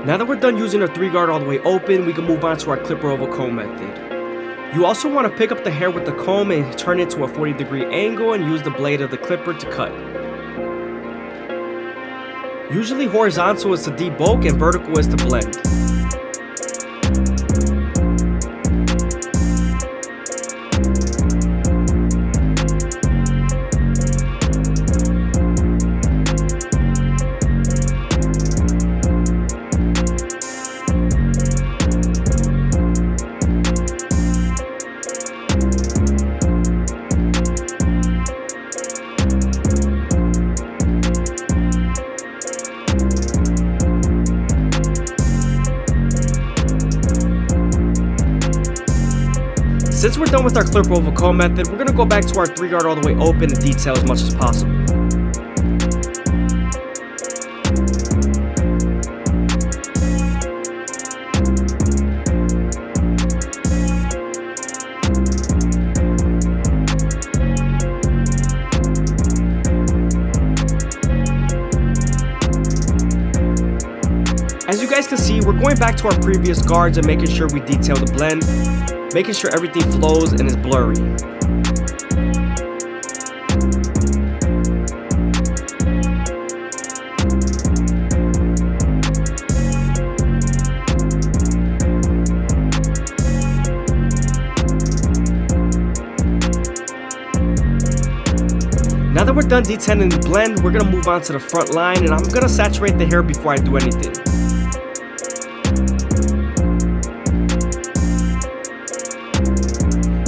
Now that we're done using our 3-guard all the way open, we can move on to our clipper over comb method. You also want to pick up the hair with the comb and turn it to a 40-degree angle and use the blade of the clipper to cut. Usually horizontal is to debulk and vertical is to blend. Since we're done with our clipper over comb method, we're going to go back to our 3-guard all the way open and detail as much as possible. As you guys can see, we're going back to our previous guards and making sure we detail the blend, making sure everything flows and is blurry. Now that we're done detailing the blend, we're going to move on to the front line, and I'm going to saturate the hair before I do anything.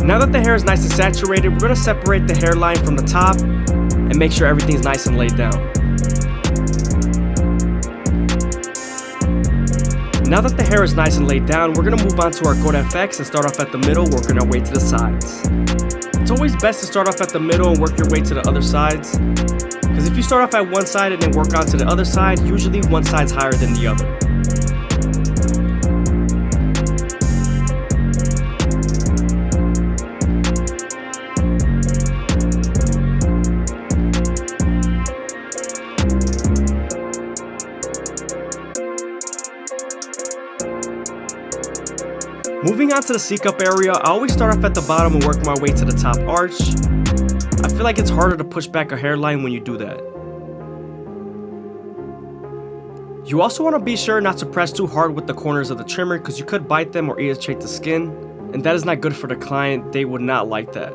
Now that the hair is nice and saturated, we're going to separate the hairline from the top and make sure everything's nice and laid down. Now that the hair is nice and laid down, we're going to move on to our Code FX and start off at the middle, working our way to the sides. It's always best to start off at the middle and work your way to the other sides, because if you start off at one side and then work on to the other side, usually one side's higher than the other. Moving on to the C-cup area, I always start off at the bottom and work my way to the top arch. I feel like it's harder to push back a hairline when you do that. You also want to be sure not to press too hard with the corners of the trimmer, because you could bite them or irritate the skin, and that is not good for the client. They would not like that.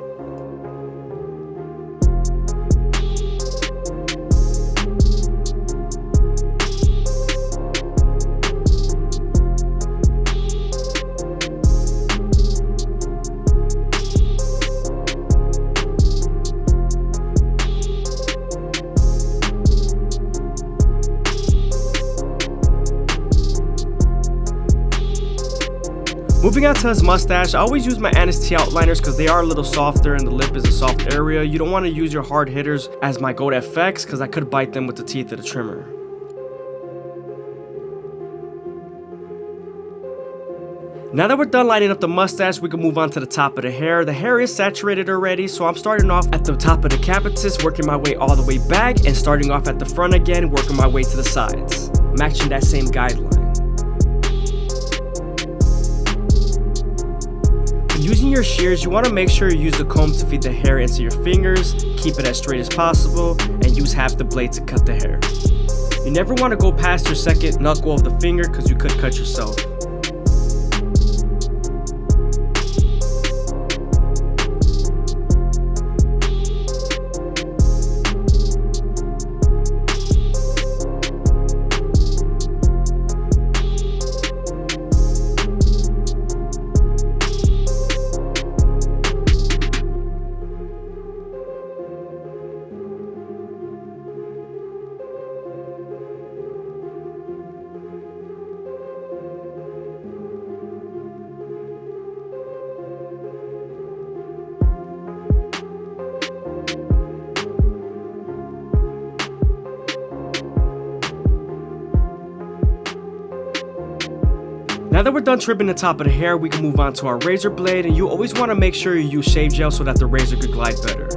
Moving on to his mustache, I always use my Annis T outliners because they are a little softer and the lip is a soft area. You don't want to use your hard hitters as my Code FX because I could bite them with the teeth of the trimmer. Now that we're done lighting up the mustache, we can move on to the top of the hair. The hair is saturated already, so I'm starting off at the top of the capitis, working my way all the way back, and starting off at the front again, working my way to the sides, matching that same guideline. Using your shears, you want to make sure you use the comb to feed the hair into your fingers, keep it as straight as possible, and use half the blade to cut the hair. You never want to go past your second knuckle of the finger because you could cut yourself. Now that we're done trimming the top of the hair, we can move on to our razor blade, and you always want to make sure you use shave gel so that the razor could glide better.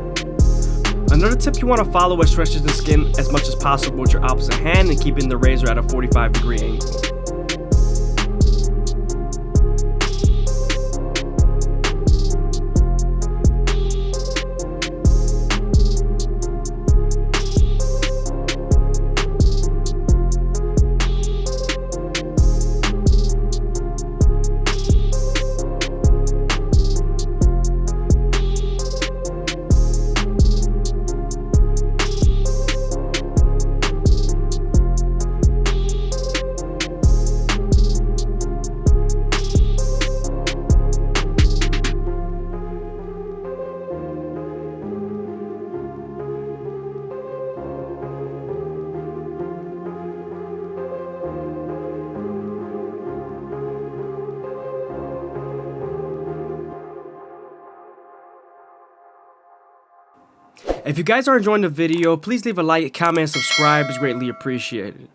Another tip you want to follow is stretching the skin as much as possible with your opposite hand and keeping the razor at a 45-degree angle. If you guys are enjoying the video, please leave a like, comment, and subscribe. It's greatly appreciated.